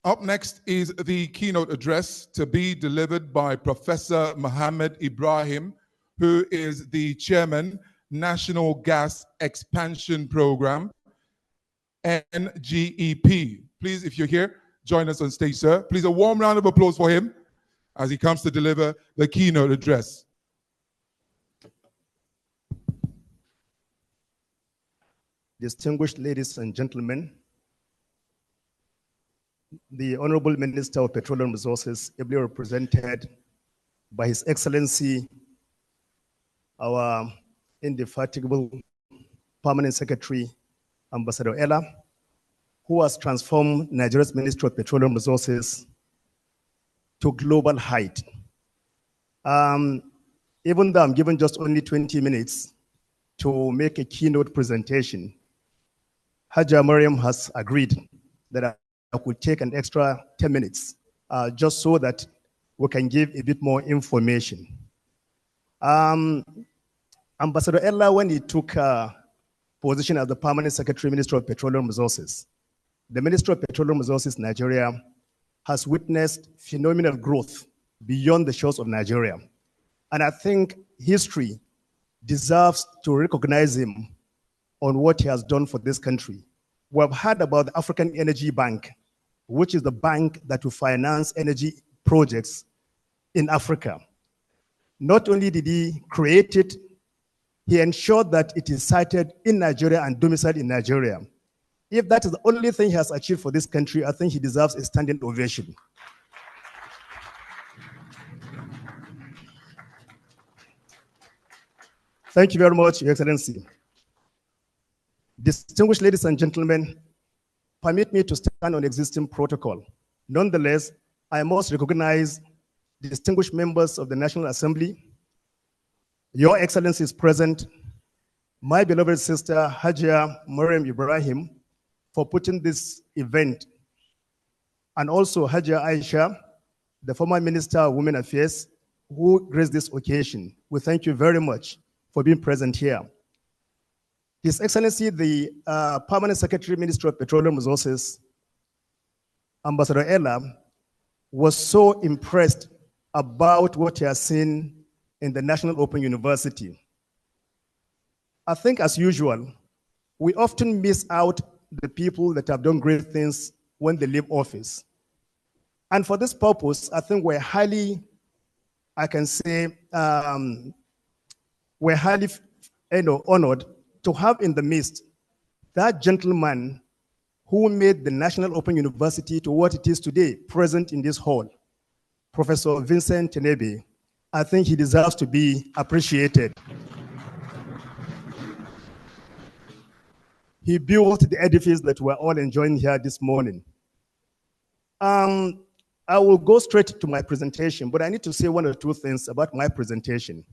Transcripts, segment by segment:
Up next is the keynote address to be delivered by Professor Mohammed Ibrahim, who is the Chairman, National Gas Expansion Program, NGEP. Please, if you're here, join us on stage, sir. Please, a warm round of applause for him as he comes to deliver the keynote address. Distinguished ladies and gentlemen, the Honorable Minister of Petroleum Resources, ably represented by His Excellency, our indefatigable Permanent Secretary, Ambassador Ella, who has transformed Nigeria's Ministry of Petroleum Resources to global height. Even though I'm given just only 20 minutes to make a keynote presentation, Hajia Mariam has agreed that I could take an extra 10 minutes just so that we can give a bit more information. Ambassador Ella, when he took position as the Permanent Secretary, Minister of Petroleum Resources, the Ministry of Petroleum Resources, Nigeria, has witnessed phenomenal growth beyond the shores of Nigeria. And I think history deserves to recognize him on what he has done for this country. We have heard about the African Energy Bank, which is the bank that will finance energy projects in Africa. Not only did he create it, he ensured that it is sited in Nigeria and domiciled in Nigeria. If that is the only thing he has achieved for this country, I think he deserves a standing ovation. Thank you very much, Your Excellency. Distinguished ladies and gentlemen, permit me to stand on existing protocol. Nonetheless, I must recognize distinguished members of the National Assembly, Your Excellency is present, my beloved sister, Hajia Mariam Ibrahim, for putting this event, and also Hajia Aisha, the former Minister of Women Affairs, who graced this occasion. We thank you very much for being present here. His Excellency, the Permanent Secretary, Minister of Petroleum Resources, Ambassador Ella, was so impressed about what he has seen in the National Open University. I think, as usual, we often miss out the people that have done great things when they leave office. And for this purpose, I think we're highly, I can say, we're highly honored to have in the midst that gentleman who made the National Open University to what it is today, present in this hall, Professor Vincent Tenebe. I think he deserves to be appreciated. He built the edifice that we're all enjoying here this morning. I will go straight to my presentation, but I need to say one or two things about my presentation.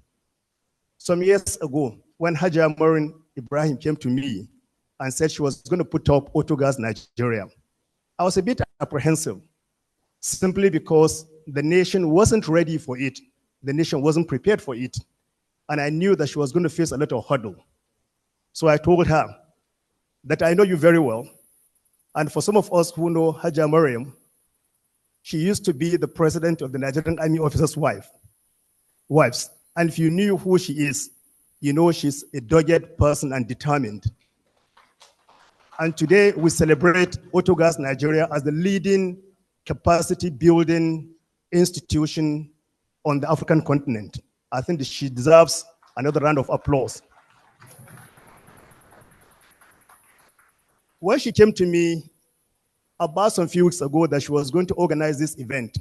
Some years ago, when Hajia Mariam Ibrahim came to me and said she was going to put up Autogas Nigeria, I was a bit apprehensive, simply because the nation wasn't ready for it. The nation wasn't prepared for it. And I knew that she was going to face a lot of hurdle. So I told her that I know you very well. And for some of us who know Hajia Mariam, she used to be the president of the Nigerian Army Officers' Wives. And if you knew who she is, you know she's a dogged person and determined. And today we celebrate Autogas Nigeria as the leading capacity building institution on the African continent. I think that she deserves another round of applause. When she came to me about some few weeks ago that she was going to organize this event,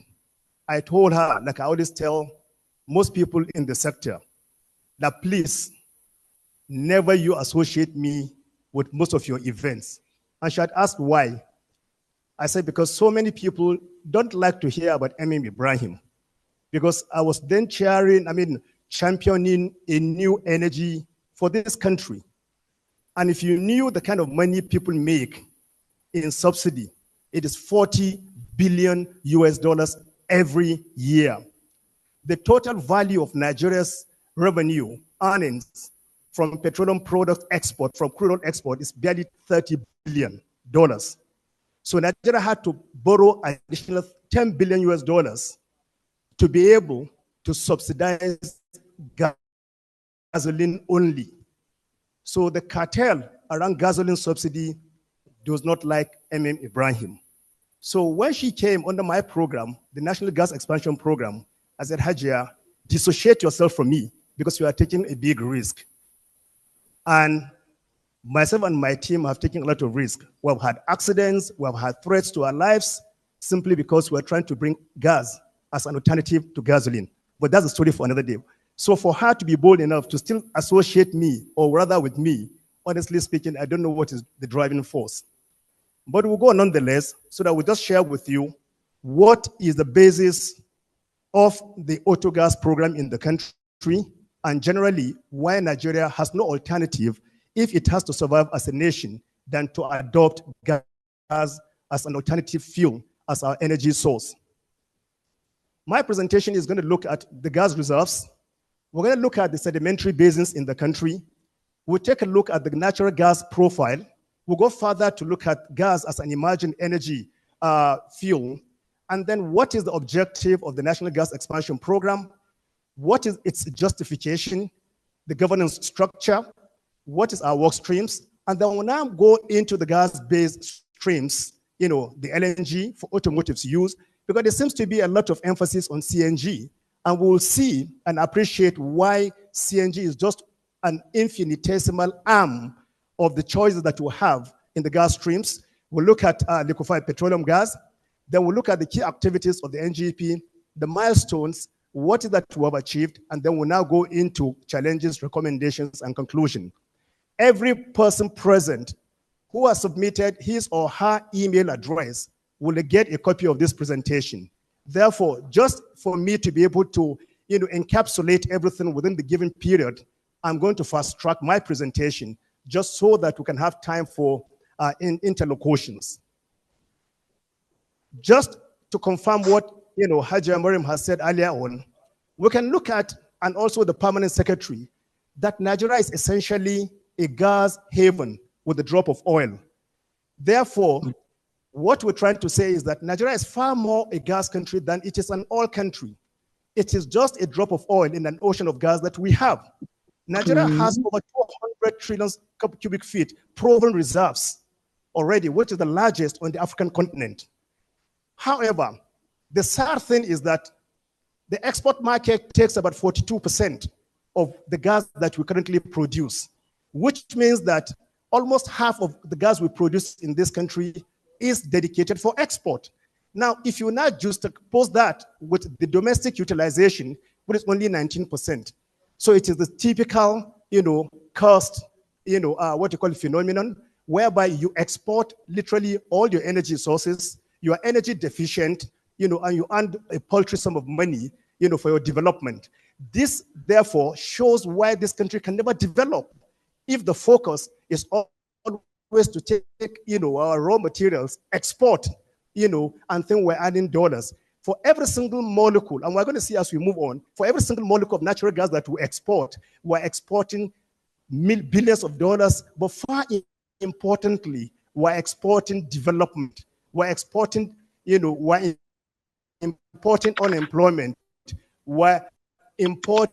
I told her, like I always tell most people in the sector, that please, never you associate me with most of your events. And she had asked why. I said, because so many people don't like to hear about Ibrahim. Because I was then championing a new energy for this country. And if you knew the kind of money people make in subsidy, it is $40 billion every year. The total value of Nigeria's revenue earnings from petroleum product export, from crude oil export, is barely $30 billion. So Nigeria had to borrow additional 10 billion US dollars to be able to subsidize gasoline only. So the cartel around gasoline subsidy does not like Ibrahim. So when she came under my program, the National Gas Expansion Program, I said, Hajia, dissociate yourself from me because you are taking a big risk. And myself and my team have taken a lot of risk. We have had accidents, we have had threats to our lives simply because we're trying to bring gas as an alternative to gasoline. But that's a story for another day. So for her to be bold enough to still associate me, or rather with me, honestly speaking, I don't know what is the driving force. But we'll go on nonetheless, so that we'll just share with you what is the basis of the auto gas program in the country, and generally why Nigeria has no alternative if it has to survive as a nation than to adopt gas as an alternative fuel as our energy source. My presentation is going to look at the gas reserves. We're going to look at the sedimentary basins in the country. We'll take a look at the natural gas profile. We'll go further to look at gas as an emerging energy fuel. And then what is the objective of the National Gas Expansion Program? What is its justification, the governance structure? What is our work streams? And then we'll now go into the gas-based streams, the LNG for automotives use, because there seems to be a lot of emphasis on CNG. And we'll see and appreciate why CNG is just an infinitesimal arm of the choices that we have in the gas streams. We'll look at liquefied petroleum gas. Then we'll look at the key activities of the NGP, the milestones, what is that we have achieved, and then we'll now go into challenges, recommendations, and conclusion. Every person present who has submitted his or her email address will get a copy of this presentation. Therefore, just for me to be able to encapsulate everything within the given period, I'm going to fast track my presentation just so that we can have time for interlocutions. Just to confirm what Hajia Mariam has said earlier on, we can look at, and also the permanent secretary, that Nigeria is essentially a gas haven with a drop of oil. Therefore, what we're trying to say is that Nigeria is far more a gas country than it is an oil country. It is just a drop of oil in an ocean of gas that we have. Nigeria has over 200 trillion cubic feet proven reserves already, which is the largest on the African continent. However, the sad thing is that the export market takes about 42% of the gas that we currently produce, which means that almost half of the gas we produce in this country is dedicated for export. Now, if you now juxtapose that with the domestic utilization, which is only 19%. So it is the typical, cost, what you call phenomenon, whereby you export literally all your energy sources, you are energy deficient, and you earn a paltry sum of money, for your development. This, therefore, shows why this country can never develop if the focus is always to take, our raw materials, export, and then we're adding dollars. For every single molecule, and we're going to see as we move on, for every single molecule of natural gas that we export, we're exporting billions of dollars, but far importantly, we're exporting development. We're exporting, we're importing unemployment. We're importing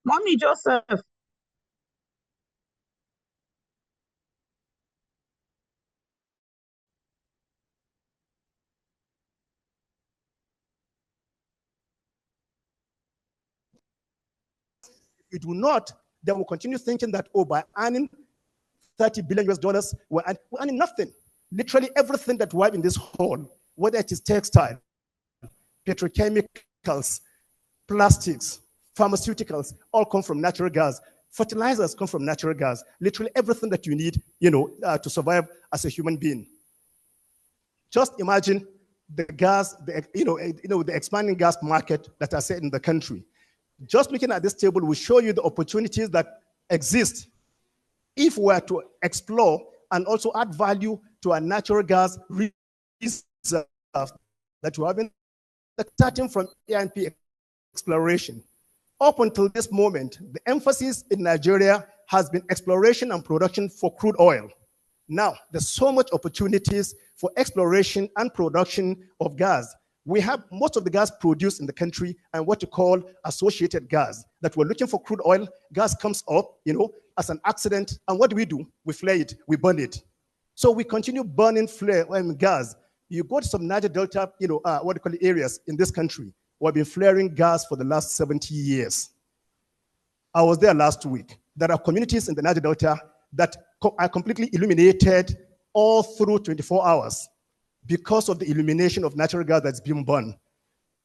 Mommy Joseph. If we do not, then we'll continue thinking that, oh, by earning 30 billion US dollars, we're earning nothing. Literally everything that we have in this hall, whether it is textile, petrochemicals, plastics, pharmaceuticals, all come from natural gas. Fertilizers come from natural gas. Literally everything that you need, to survive as a human being. Just imagine the gas, the expanding gas market that are set in the country. Just looking at this table will show you the opportunities that exist if we were to explore and also add value to our natural gas reserves that we're having, starting from E&P exploration. Up until this moment, the emphasis in Nigeria has been exploration and production for crude oil. Now, there's so much opportunities for exploration and production of gas. We have most of the gas produced in the country and what you call associated gas, that we're looking for crude oil, gas comes up, as an accident, and what do? We flare it, we burn it. So we continue burning gas. You go to some Niger Delta, areas in this country, we've been flaring gas for the last 70 years. I was there last week. There are communities in the Niger Delta that are completely illuminated all through 24 hours because of the illumination of natural gas that's being burned.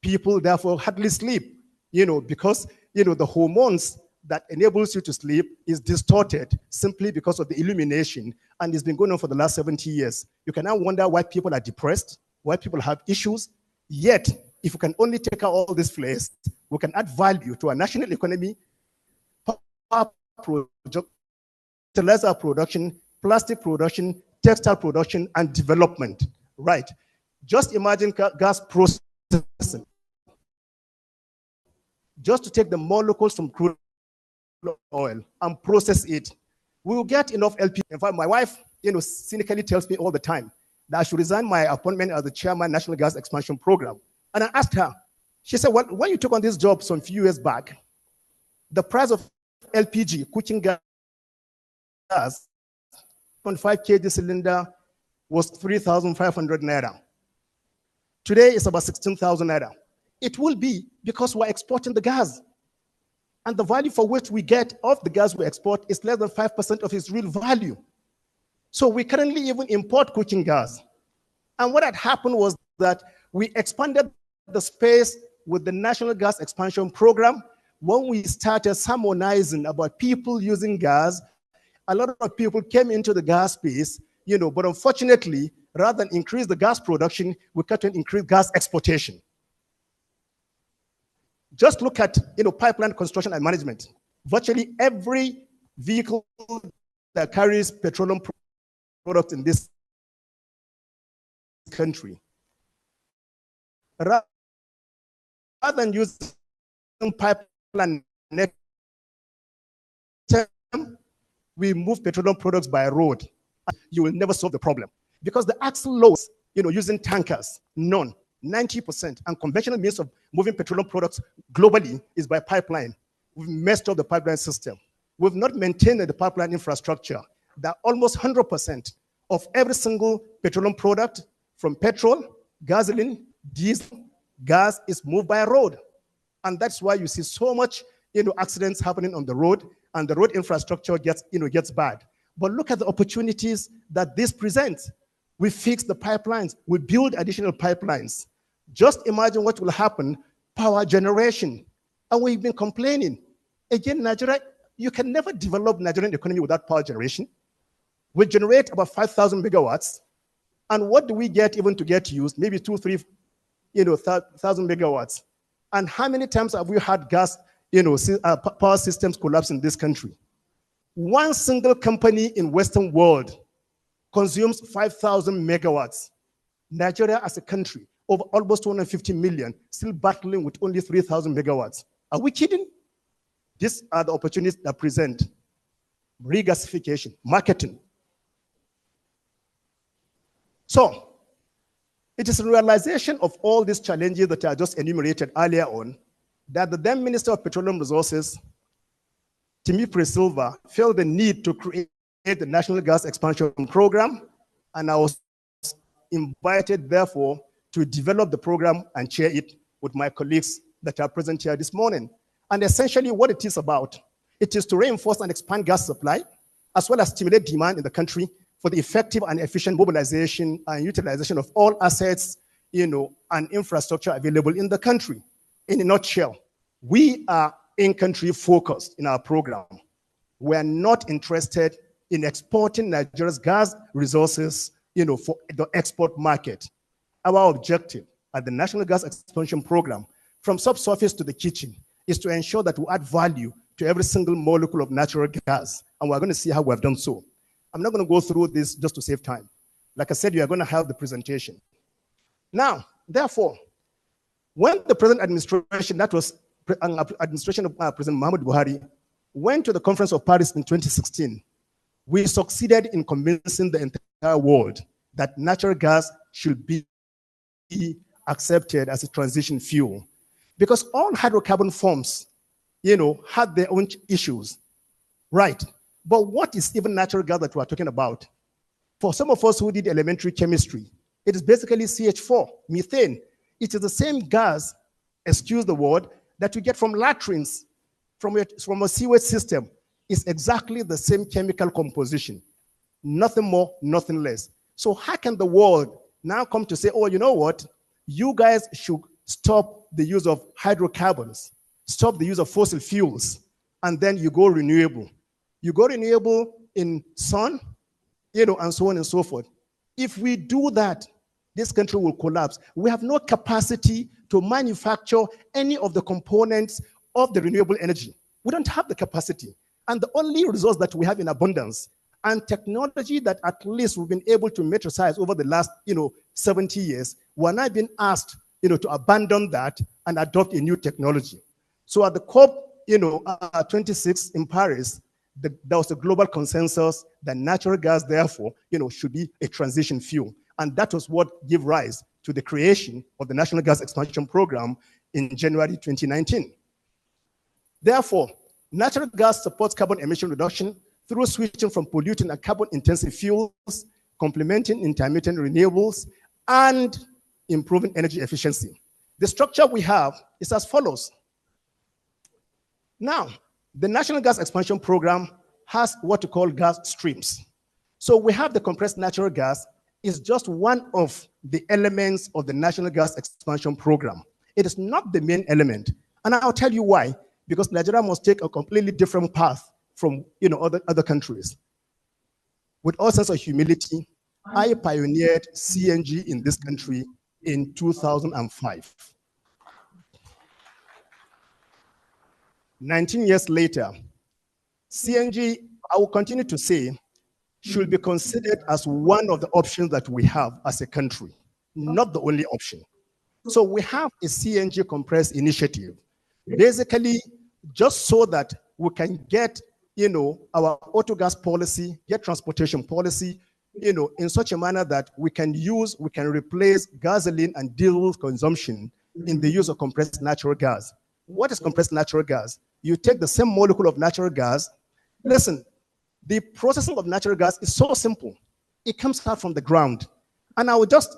People therefore hardly sleep, because the hormones that enables you to sleep is distorted simply because of the illumination, and it's been going on for the last 70 years. You can now wonder why people are depressed, why people have issues. Yet, if we can only take out all these flares, we can add value to our national economy, power fertilizer production, plastic production, textile production, and development. Right. Just imagine gas processing. Just to take the molecules from crude oil and process it, we will get enough LP. In fact, my wife, cynically tells me all the time that I should resign my appointment as the chairman National Gas Expansion Program. And I asked her, she said, well, when you took on this job some few years back, the price of LPG, cooking gas, 0.5 kg cylinder was 3,500 naira. Today it's about 16,000 naira. It will be because we're exporting the gas. And the value for which we get of the gas we export is less than 5% of its real value. So we currently even import cooking gas. And what had happened was that we expanded the space with the National Gas Expansion Program. When we started harmonizing about people using gas, a lot of people came into the gas space, but unfortunately, rather than increase the gas production, we got to increase gas exportation. Just look at pipeline construction and management. Virtually every vehicle that carries petroleum products in this country, rather than using pipeline, we move petroleum products by road. You will never solve the problem because the axle loads, using tankers, none. 90%, and conventional means of moving petroleum products globally is by pipeline. We've messed up the pipeline system. We've not maintained the pipeline infrastructure. That almost 100% of every single petroleum product, from petrol, gasoline, diesel, gas, is moved by road. And that's why you see so much accidents happening on the road, and the road infrastructure gets bad. But look at the opportunities that this presents. We fix the pipelines. We build additional pipelines. Just imagine what will happen, power generation. And we've been complaining. Again, Nigeria, you can never develop Nigerian economy without power generation. We generate about 5,000 megawatts. And what do we get even to get used? Maybe 2,000, 3,000 megawatts. And how many times have we had gas, power systems collapse in this country? One single company in Western world consumes 5,000 megawatts. Nigeria as a country, over almost 250 million, still battling with only 3,000 megawatts. Are we kidding? These are the opportunities that present. Regasification, marketing. So, it is a realization of all these challenges that I just enumerated earlier on that the then Minister of Petroleum Resources Timmy Silva felt the need to create the National Gas Expansion Program, and I was invited, therefore, to develop the program and chair it with my colleagues that are present here this morning. And essentially what it is about, it is to reinforce and expand gas supply, as well as stimulate demand in the country for the effective and efficient mobilization and utilization of all assets, and infrastructure available in the country. In a nutshell, we are in-country focused in our program. We are not interested in exporting Nigeria's gas resources, for the export market. Our objective at the National Gas Expansion Program, from subsurface to the kitchen, is to ensure that we add value to every single molecule of natural gas, and we're going to see how we have done so. I'm not going to go through this just to save time. Like I said, you are going to have the presentation. Now, therefore, when the present administration, that was administration of President Muhammad Buhari, went to the Conference of Paris in 2016, we succeeded in convincing the entire world that natural gas should be accepted as a transition fuel. Because all hydrocarbon forms, had their own issues, right? But what is even natural gas that we're talking about? For some of us who did elementary chemistry, it is basically CH4, methane. It is the same gas, excuse the word, that we get from latrines, from a sewage system. It's exactly the same chemical composition. Nothing more, nothing less. So how can the world now come to say, oh, you know what? You guys should stop the use of hydrocarbons, stop the use of fossil fuels, and then you go renewable. You go renewable in sun, and so on and so forth. If we do that, this country will collapse. We have no capacity to manufacture any of the components of the renewable energy. We don't have the capacity. And the only resource that we have in abundance and technology that at least we've been able to metricize over the last, 70 years, we're now being asked, to abandon that and adopt a new technology. So at the COP, 26 in Paris, there was a global consensus that natural gas, therefore, should be a transition fuel. And that was what gave rise to the creation of the National Gas Expansion Program in January 2019. Therefore, natural gas supports carbon emission reduction through switching from polluting and carbon-intensive fuels, complementing intermittent renewables, and improving energy efficiency. The structure we have is as follows. Now, the National Gas Expansion Program has what we call gas streams. So we have the compressed natural gas is just one of the elements of the National Gas Expansion Program. It is not the main element. And I'll tell you why. Because Nigeria must take a completely different path from other countries. With all sense of humility, I pioneered CNG in this country in 2005. 19 years later, CNG, I will continue to say, should be considered as one of the options that we have as a country, not the only option. So we have a CNG compressed initiative, basically just so that we can get, our auto gas policy, get transportation policy, in such a manner that we can replace gasoline and diesel consumption in the use of compressed natural gas. What is compressed natural gas? You take the same molecule of natural gas. Listen, the processing of natural gas is so simple. It comes out from the ground. And I will just,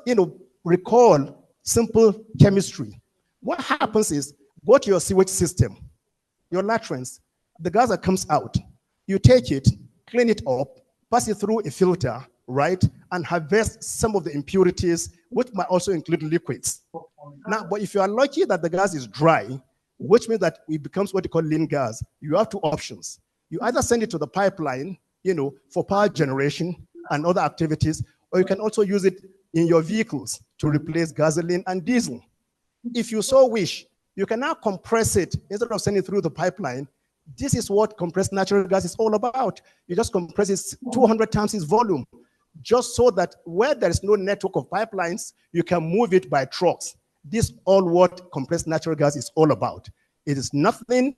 recall simple chemistry. What happens is, go to your sewage system, your latrines, the gas that comes out, you take it, clean it up, pass it through a filter, right, and harvest some of the impurities, which might also include liquids. Now, but if you are lucky that the gas is dry, which means that it becomes what you call lean gas, you have two options. You either send it to the pipeline, for power generation and other activities, or you can also use it in your vehicles to replace gasoline and diesel. If you so wish, you can now compress it instead of sending it through the pipeline. This is what compressed natural gas is all about. You just compress it 200 times its volume, just so that where there is no network of pipelines, you can move it by trucks. This is all what compressed natural gas is all about. It is nothing,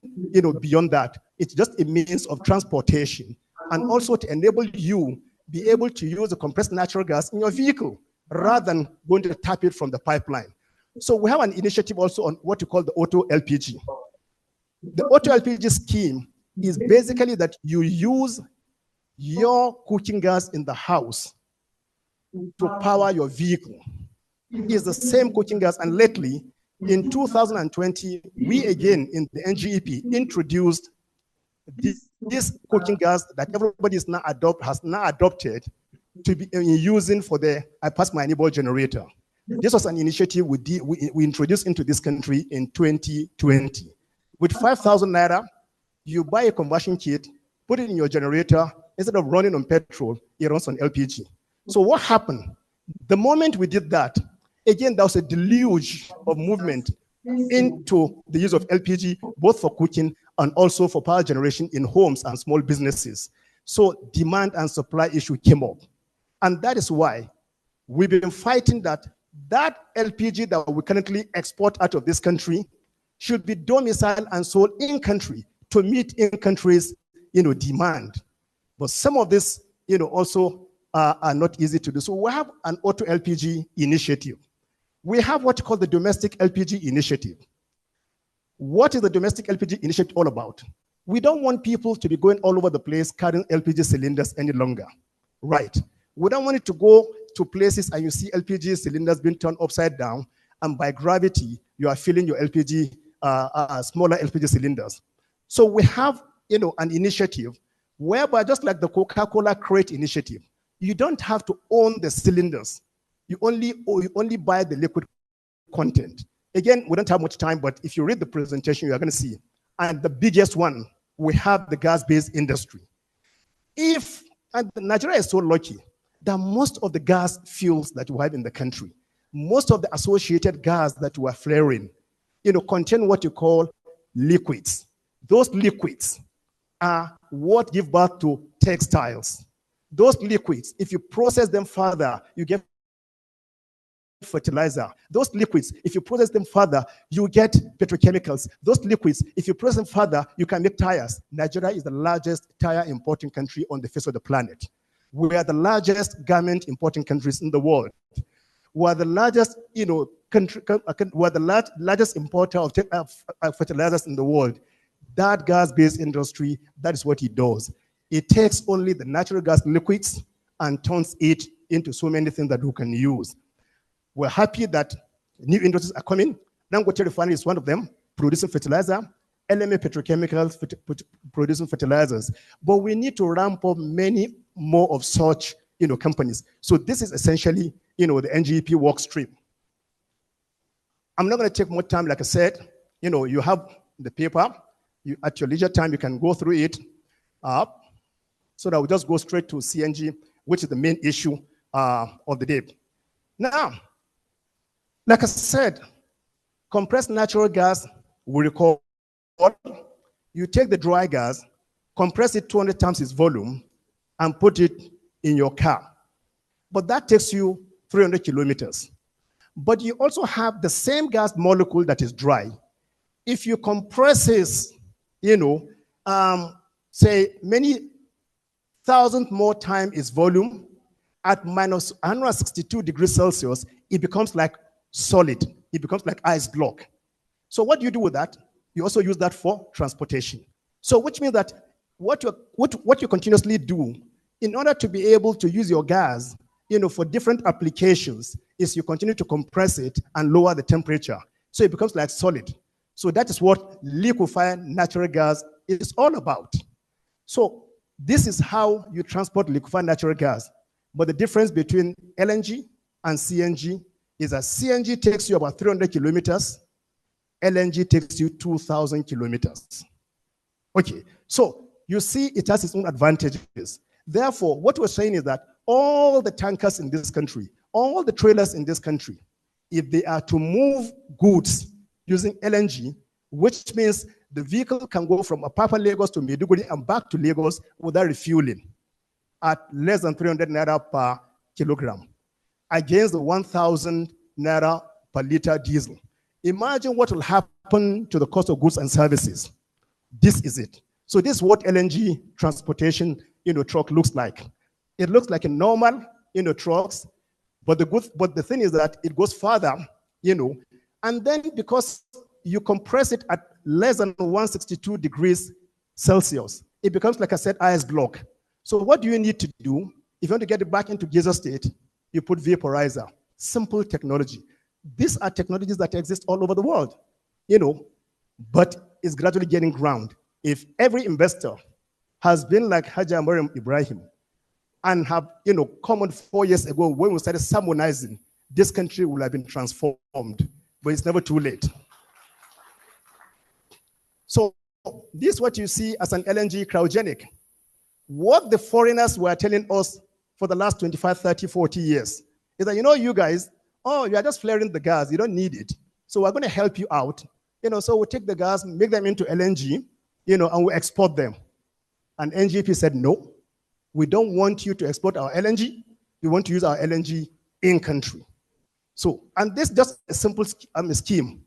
beyond that. It's just a means of transportation, and also to enable you be able to use the compressed natural gas in your vehicle rather than going to tap it from the pipeline. So we have an initiative also on what you call the auto LPG. The auto LPG scheme is basically that you use your cooking gas in the house to power your vehicle. It's the same cooking gas, and lately, in 2020, we again in the NGEP introduced this cooking gas that everybody is now has now adopted to be using for the I pass my neighbor generator. This was an initiative we introduced into this country in 2020. With 5,000 naira, you buy a conversion kit, put it in your generator. Instead of running on petrol, it runs on LPG. So what happened? The moment we did that, again, there was a deluge of movement into the use of LPG, both for cooking and also for power generation in homes and small businesses. So demand and supply issue came up. And that is why we've been fighting that LPG that we currently export out of this country should be domiciled and sold in country to meet in countries, demand. But some of this, also are not easy to do. So we have an auto LPG initiative. We have what you call the domestic LPG initiative. What is the domestic LPG initiative all about? We don't want people to be going all over the place carrying LPG cylinders any longer, right? We don't want it to go to places and you see LPG cylinders being turned upside down, and by gravity, you are filling your LPG, smaller LPG cylinders. So we have, an initiative whereby, just like the Coca-Cola crate initiative, you don't have to own the cylinders. You only buy the liquid content. Again, we don't have much time, but if you read the presentation, you are going to see. And the biggest one, we have the gas-based industry. And Nigeria is so lucky that most of the gas fuels that we have in the country, most of the associated gas that we are flaring, contain what you call liquids. Those liquids are what give birth to textiles. Those liquids, if you process them further, you get fertilizer. Those liquids, if you process them further, you get petrochemicals. Those liquids, if you process them further, you can make tires. Nigeria is the largest tire importing country on the face of the planet. We are the largest garment importing countries in the world. We are the largest, we're the largest importer of fertilizers in the world. That gas-based industry, that is what it does. It takes only the natural gas liquids and turns it into so many things that we can use. We're happy that new industries are coming. Dangote Refinery is one of them, producing fertilizer. LMA Petrochemicals producing fertilizers. But we need to ramp up many more of such companies. So this is essentially the NGEP work stream. I'm not going to take more time. Like I said, you have the paper. At your leisure time, you can go through it. So that we'll just go straight to CNG, which is the main issue of the day. Now, like I said, compressed natural gas, we record. You take the dry gas, compress it 200 times its volume, and put it in your car. But that takes you 300 kilometers. But you also have the same gas molecule that is dry. If you compress it, say many thousand more times its volume, at minus 162 degrees Celsius, it becomes like solid. It becomes like ice block. So what do you do with that? You also use that for transportation. So which means that what you continuously do in order to be able to use your gas, for different applications, is you continue to compress it and lower the temperature. So it becomes like solid. So that is what liquefied natural gas is all about. So this is how you transport liquefied natural gas. But the difference between LNG and CNG is that CNG takes you about 300 kilometers. LNG takes you 2,000 kilometers. Okay, so you see it has its own advantages. Therefore, what we're saying is that all the tankers in this country, all the trailers in this country, if they are to move goods using LNG, which means the vehicle can go from Apapa, Lagos to Maiduguri and back to Lagos without refueling at less than 300 naira per kilogram against the 1,000 naira per liter diesel. Imagine what will happen to the cost of goods and services. This is it. So this is what LNG transportation truck looks like. It looks like a normal trucks, but the thing is that it goes further, and then because you compress it at less than 162 degrees Celsius. It becomes, like I said, ice block. So what do you need to do? If you want to get it back into geyser state, you put vaporizer. Simple technology. These are technologies that exist all over the world, but it's gradually getting ground. If every investor has been like Haji Mariam Ibrahim and have, come on 4 years ago when we started harmonizing, this country will have been transformed, but it's never too late. So this is what you see as an LNG cryogenic. What the foreigners were telling us for the last 25, 30, 40 years is that, you guys, you are just flaring the gas. You don't need it. So we're going to help you out. So we'll take the gas, make them into LNG, and we export them. And NGP said, no, we don't want you to export our LNG. We want to use our LNG in country. So, and this is just a simple scheme.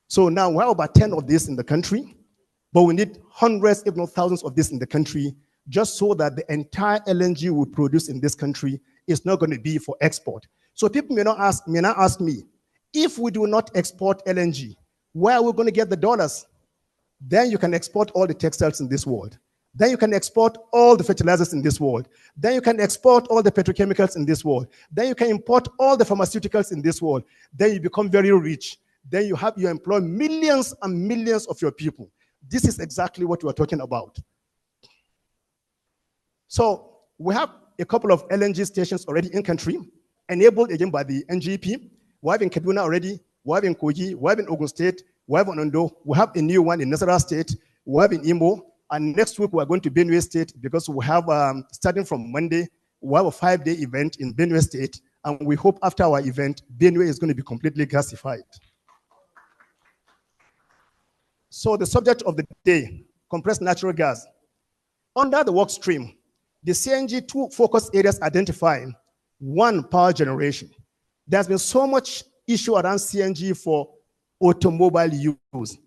So now we have about 10 of this in the country, but we need hundreds, if not thousands of this in the country, just so that the entire LNG we produce in this country is not going to be for export. So people may not ask me, if we do not export LNG, where are we going to get the dollars? Then you can export all the textiles in this world. Then you can export all the fertilizers in this world. Then you can export all the petrochemicals in this world. Then you can import all the pharmaceuticals in this world. Then you become very rich. Then you employ millions and millions of your people. This is exactly what we're talking about. So we have a couple of LNG stations already in country, enabled again by the NGP. We have in Kaduna already. We have in Kogi. We have in Ogun State. We have in Ondo. We have a new one in Nasarawa State. We have in Imo. And next week, we're going to Benue State because we have, starting from Monday, we have a 5-day event in Benue State. And we hope after our event, Benue is going to be completely gasified. So the subject of the day, compressed natural gas. Under the work stream, the CNG 2 focus areas identifying: 1, power generation. There's been so much issue around CNG for automobile use.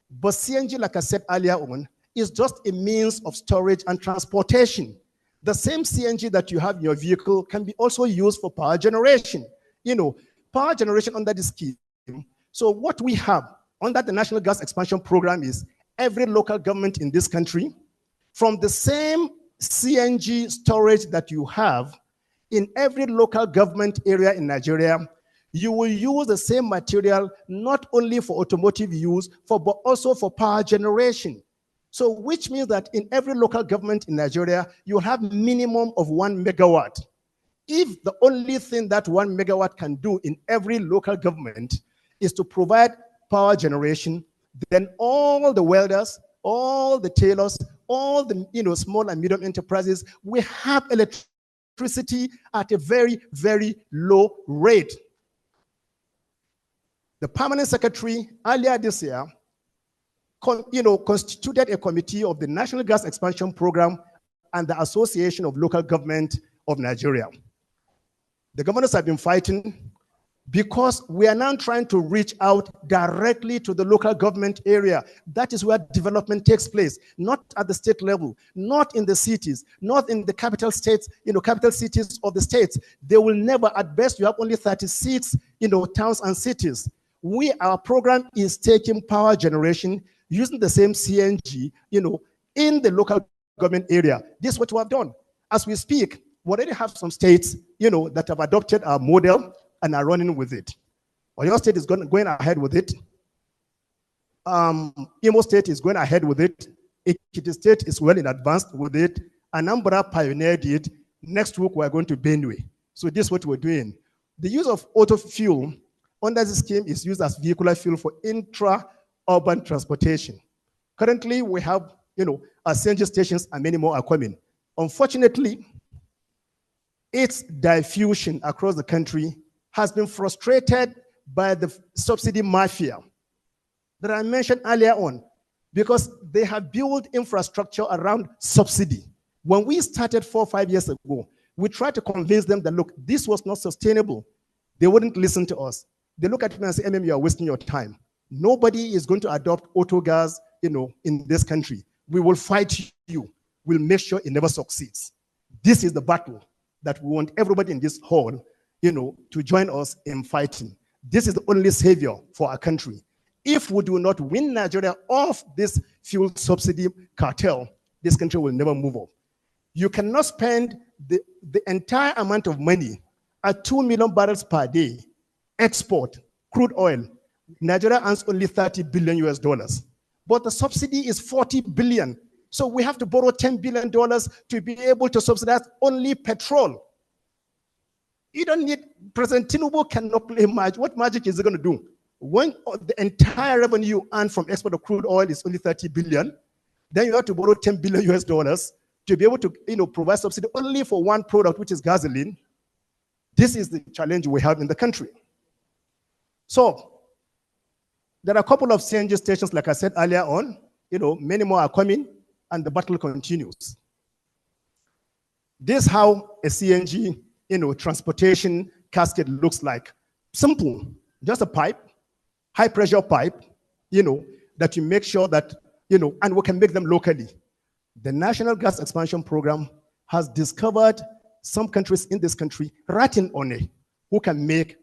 But CNG, like I said earlier on, is just a means of storage and transportation. The same CNG that you have in your vehicle can be also used for power generation. Power generation under this scheme. So what we have under the National Gas Expansion Program is every local government in this country, from the same CNG storage that you have in every local government area in Nigeria, you will use the same material not only for automotive use, but also for power generation. So which means that in every local government in Nigeria, you have minimum of 1 megawatt. If the only thing that 1 megawatt can do in every local government is to provide power generation, then all the welders, all the tailors, all the small and medium enterprises, we have electricity at a very, very low rate. The permanent secretary earlier this year constituted a committee of the National Gas Expansion Program and the Association of Local Government of Nigeria. The governors have been fighting because we are now trying to reach out directly to the local government area. That is where development takes place, not at the state level, not in the cities, not in the capital states, capital cities of the states. They will never, at best, you have only 36, towns and cities. Our program is taking power generation using the same CNG, in the local government area. This is what we have done. As we speak, we already have some states, that have adopted our model and are running with it. Oyo State is going ahead with it. Imo State is going ahead with it. Ekiti State is well in advance with it. Anambra pioneered it. Next week, we're going to Benue. So this is what we're doing. The use of auto fuel under this scheme is used as vehicular fuel for intra-urban transportation. Currently, we have, our CNG stations and many more are coming. Unfortunately, its diffusion across the country has been frustrated by the subsidy mafia that I mentioned earlier on, because they have built infrastructure around subsidy. When we started 4 or 5 years ago, we tried to convince them that, look, this was not sustainable. They wouldn't listen to us. They look at me and say, you are wasting your time. Nobody is going to adopt auto gas, in this country. We will fight you. We'll make sure it never succeeds. This is the battle that we want everybody in this hall, to join us in fighting. This is the only savior for our country. If we do not win Nigeria off this fuel subsidy cartel, this country will never move up. You cannot spend the entire amount of money at 2 million barrels per day, export crude oil. Nigeria earns only 30 billion US dollars, but the subsidy is 40 billion. So we have to borrow $10 billion to be able to subsidize only petrol. You don't need, President Tinubu cannot play magic. What magic is he going to do? When the entire revenue you earn from export of crude oil is only 30 billion, then you have to borrow 10 billion US dollars to be able to provide subsidy only for one product, which is gasoline. This is the challenge we have in the country. So there are a couple of CNG stations, like I said earlier on, many more are coming, and the battle continues. This is how a CNG, transportation casket looks like. Simple, just a pipe, high pressure pipe, that you make sure that, and we can make them locally. The National Gas Expansion Program has discovered some countries in this country, right in One, who can make,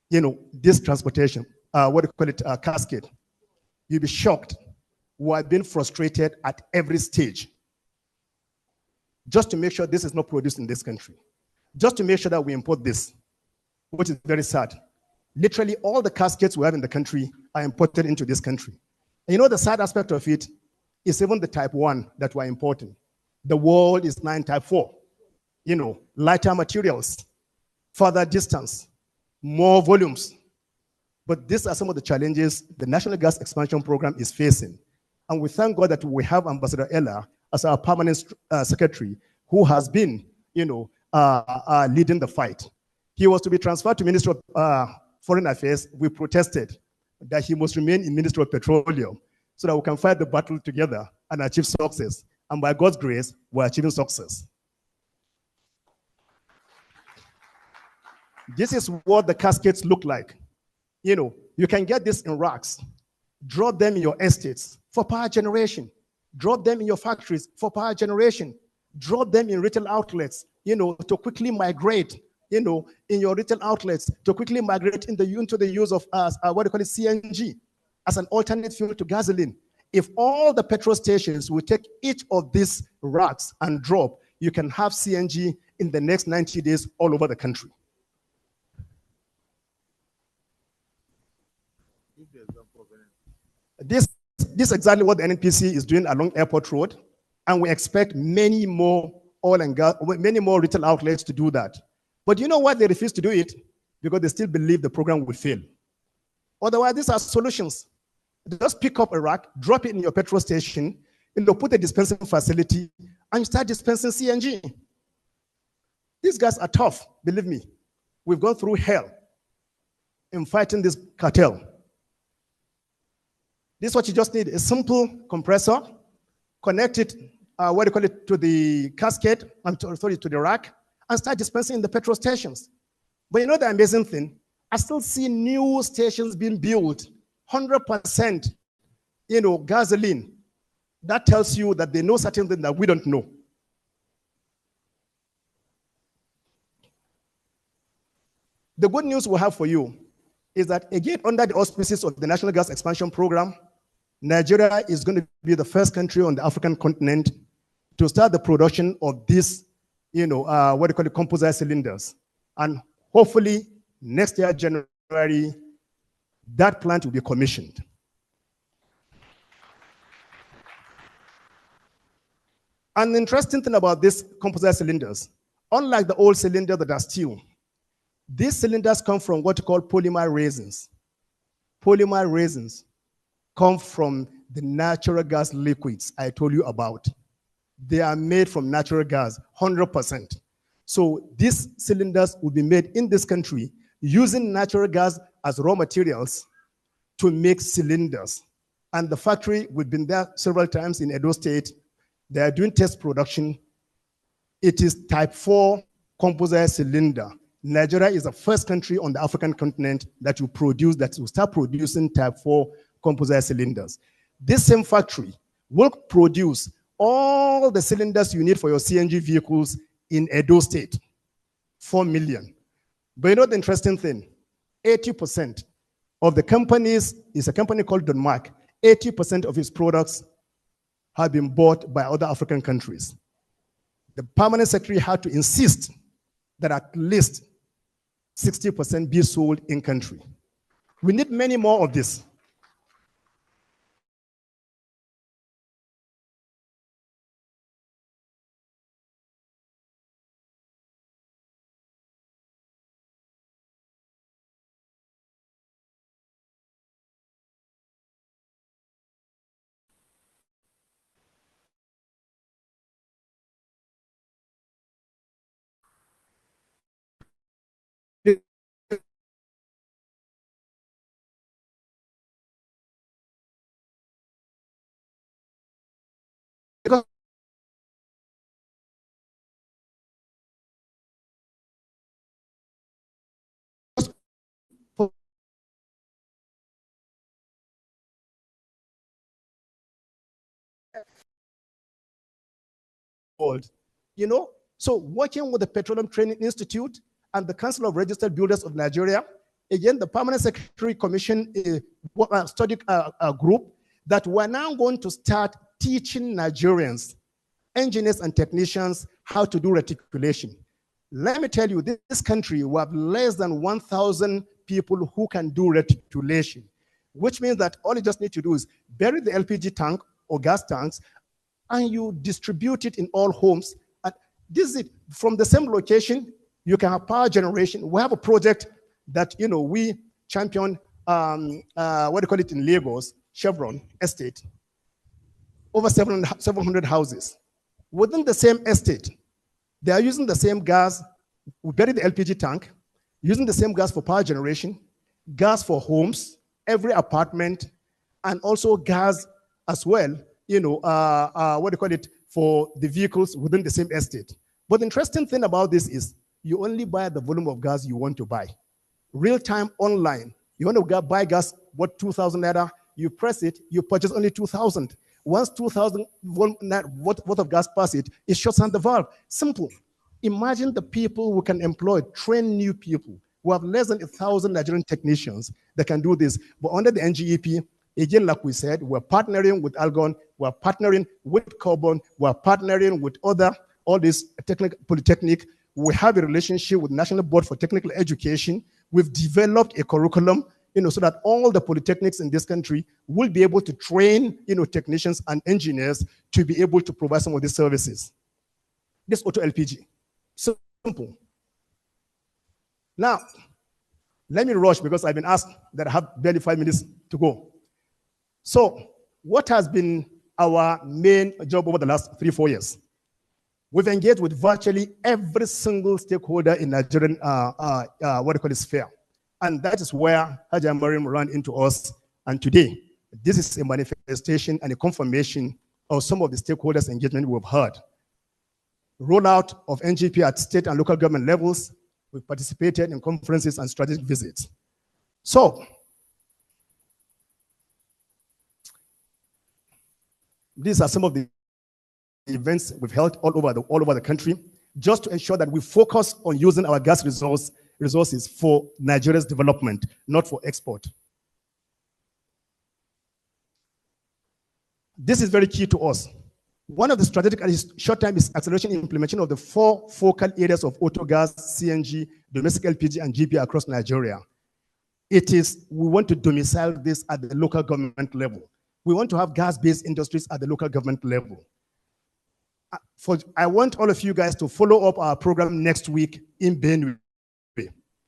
this transportation, casket. You'll be shocked. We have been frustrated at every stage, just to make sure this is not produced in this country, just to make sure that we import this, which is very sad. Literally all the caskets we have in the country are imported into this country. And the sad aspect of it is even the type 1 that we're importing. The world is now in type 4. Lighter materials, further distance, more volumes. But these are some of the challenges the National Gas Expansion Program is facing. And we thank God that we have Ambassador Ella as our permanent secretary, who has been, leading the fight. He was to be transferred to Ministry of Foreign Affairs. We protested that he must remain in Ministry of Petroleum so that we can fight the battle together and achieve success. And by God's grace, we're achieving success. This is what the caskets look like. You can get this in racks, drop them in your estates for power generation, drop them in your factories for power generation, drop them in retail outlets, to quickly migrate, in your retail outlets, to quickly migrate into the use of CNG as an alternate fuel to gasoline. If all the petrol stations will take each of these racks and drop, you can have CNG in the next 90 days all over the country. This is exactly what the NNPC is doing along Airport Road, and we expect many more oil and gas, many more retail outlets to do that. But you know what? They refuse to do it because they still believe the program will fail. Otherwise, these are solutions. Just pick up a rack, drop it in your petrol station, put a dispensing facility, and start dispensing CNG. These guys are tough, believe me. We've gone through hell in fighting this cartel. This is what you just need, a simple compressor, connect it, to the casket, to the rack, and start dispensing in the petrol stations. But the amazing thing, I still see new stations being built, 100%, gasoline. That tells you that they know certain things that we don't know. The good news we have for you is that, again, under the auspices of the National Gas Expansion Program, Nigeria is going to be the first country on the African continent to start the production of these, composite cylinders. And hopefully, next year, January, that plant will be commissioned. An interesting thing about these composite cylinders, unlike the old cylinders that are steel, these cylinders come from what you call polymer resins. Polymer resins come from the natural gas liquids I told you about. They are made from natural gas, 100%. So these cylinders will be made in this country using natural gas as raw materials to make cylinders. And the factory, we've been there several times in Edo State. They are doing test production. It is type 4 composite cylinder. Nigeria is the first country on the African continent that will start producing type 4 composite cylinders. This same factory will produce all the cylinders you need for your CNG vehicles in Edo State, 4 million. But the interesting thing, 80% of the companies is a company called Denmark. 80% of its products have been bought by other African countries. The permanent secretary had to insist that at least 60% be sold in country. We need many more of this. Because you know, so working with the Petroleum Training Institute and the Council of Registered Builders of Nigeria, again, the Permanent Secretary Commission study group that we're now going to start teaching Nigerians, engineers and technicians, how to do reticulation. Let me tell you, this country, we have less than 1,000 people who can do reticulation, which means that all you just need to do is bury the LPG tank or gas tanks, and you distribute it in all homes. And this is it. From the same location, you can have power generation. We have a project that, you know, we champion, what do you call it in Lagos, Chevron Estate, over 700 houses. Within the same estate, they are using the same gas. We bury the LPG tank, using the same gas for power generation, gas for homes, every apartment, and also gas as well, you know, what do you call it, for the vehicles within the same estate. But the interesting thing about this is you only buy the volume of gas you want to buy. Real-time online, you want to buy gas, what, 2,000 naira, you press it, you purchase only 2,000. Once 2,000 worth of gas pass it, it shuts down the valve. Simple. Imagine the people who can employ, train new people. We have less than 1,000 Nigerian technicians that can do this. But under the NGEP, again, like we said, we're partnering with Algon, we're partnering with Carbon, we're partnering with all these polytechnic. We have a relationship with National Board for Technical Education. We've developed a curriculum, you know, so that all the polytechnics in this country will be able to train, you know, technicians and engineers to be able to provide some of these services. This auto LPG, simple. Now, let me rush because I've been asked that I have barely 5 minutes to go. So, what has been our main job over the last 3-4 years? We've engaged with virtually every single stakeholder in Nigerian, what do you call it, sphere. And that is where Haja Mariam ran into us. And today, this is a manifestation and a confirmation of some of the stakeholders' engagement we've had. Rollout of NGP at state and local government levels. We've participated in conferences and strategic visits. So, these are some of the events we've held all over the country, just to ensure that we focus on using our gas resources for Nigeria's development, not for export. This is very key to us. One of the strategic and short-term is acceleration implementation of the 4 focal areas of auto gas, CNG, domestic LPG, and GP across Nigeria. We want to domicile this at the local government level. We want to have gas-based industries at the local government level. I want all of you guys to follow up our program next week in Benue.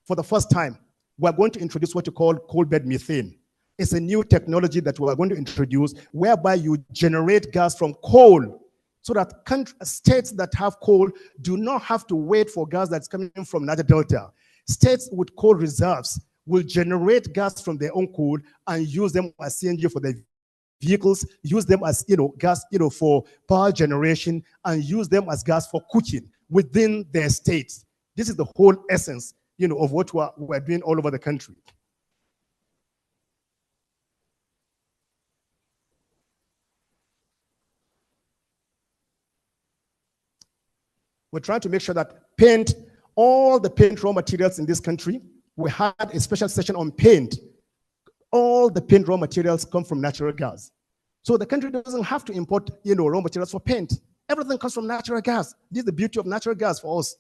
For the first time, we're going to introduce what you call coal bed methane. It's a new technology that we're going to introduce whereby you generate gas from coal so that states that have coal do not have to wait for gas that's coming from Niger Delta. States with coal reserves will generate gas from their own coal and use them as CNG for their vehicles, use them as gas for power generation, and use them as gas for cooking within their states. This is the whole essence of what we're doing all over the country. We're trying to make sure that all the paint raw materials in this country, we had a special session on paint all the paint raw materials come from natural gas. So the country doesn't have to import, raw materials for paint. Everything comes from natural gas. This is the beauty of natural gas for us.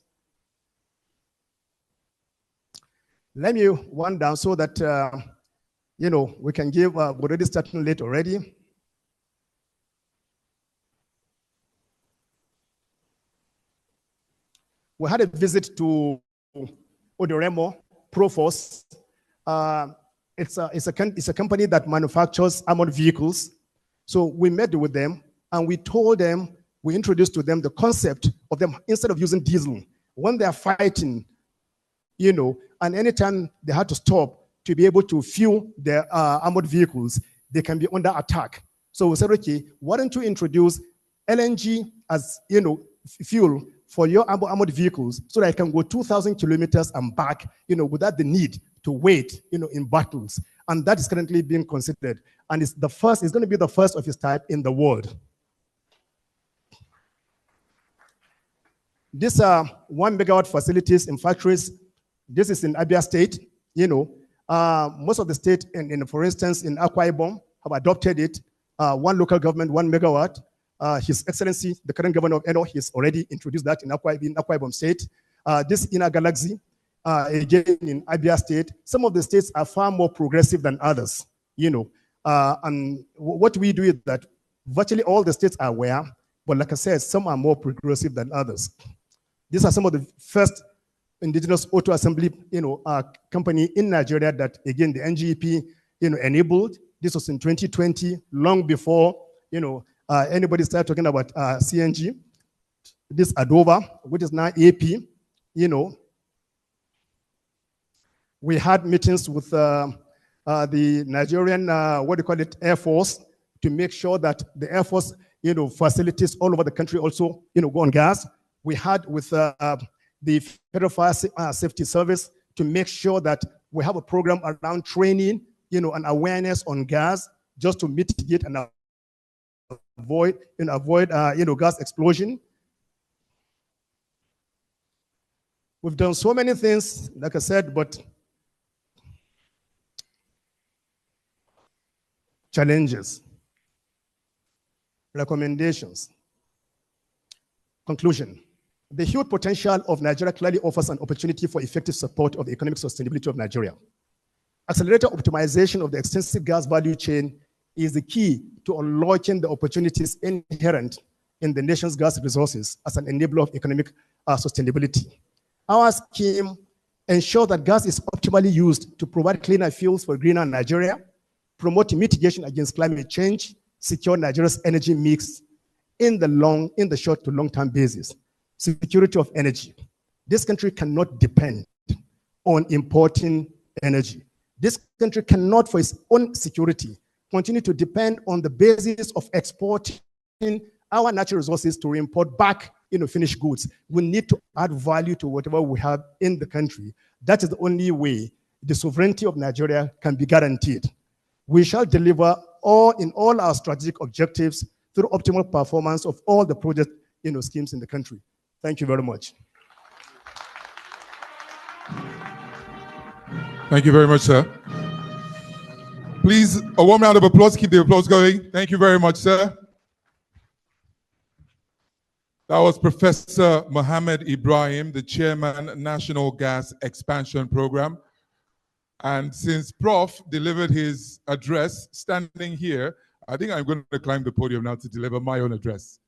Let me one down so that, we can give, we're already starting late already. We had a visit to Odoremo Proforce. It's a company that manufactures armored vehicles. So we met with them and we introduced to them the concept of them, instead of using diesel, when they're fighting, and anytime they had to stop to be able to fuel their armored vehicles, they can be under attack. So we said, okay, why don't you introduce LNG as, fuel for your armored vehicles so that it can go 2,000 kilometers and back, without the need to wait, in battles. And that is currently being considered. And it's going to be the first of its type in the world. These are 1 megawatt facilities in factories. This is in Abia State. Most of the state, for instance, in Akwa Ibom, have adopted it. One local government, 1 megawatt. His Excellency, the current governor of Eno, he's already introduced that in Akwa Ibom State. This inner galaxy, again in Abia State. Some of the states are far more progressive than others, and what we do is that virtually all the states are aware, but like I said, some are more progressive than others. These are some of the first indigenous auto assembly, company in Nigeria that, again, the NGEP, enabled. This was in 2020, long before, anybody started talking about CNG. This Adova, which is now AP, we had meetings with the Nigerian, Air Force, to make sure that the Air Force, facilities all over the country also, go on gas. We had with the Federal Fire Safety Service to make sure that we have a program around training, and awareness on gas, just to mitigate and avoid gas explosion. We've done so many things, like I said, but challenges, recommendations, conclusion. The huge potential of Nigeria clearly offers an opportunity for effective support of the economic sustainability of Nigeria. Accelerated optimization of the extensive gas value chain is the key to unlocking the opportunities inherent in the nation's gas resources as an enabler of economic sustainability. Our scheme ensures that gas is optimally used to provide cleaner fuels for greener Nigeria, promote mitigation against climate change, secure Nigeria's energy mix in the short to long-term basis. Security of energy. This country cannot depend on importing energy. This country cannot, for its own security, continue to depend on the basis of exporting our natural resources to import back, finished goods. We need to add value to whatever we have in the country. That is the only way the sovereignty of Nigeria can be guaranteed. We shall deliver in all our strategic objectives through optimal performance of all the project, schemes in the country. Thank you very much. Thank you very much, sir. Please, a warm round of applause. Keep the applause going. Thank you very much, sir. That was Professor Mohammed Ibrahim, the Chairman, National Gas Expansion Program. And since Prof delivered his address standing here, I think I'm going to climb the podium now to deliver my own address.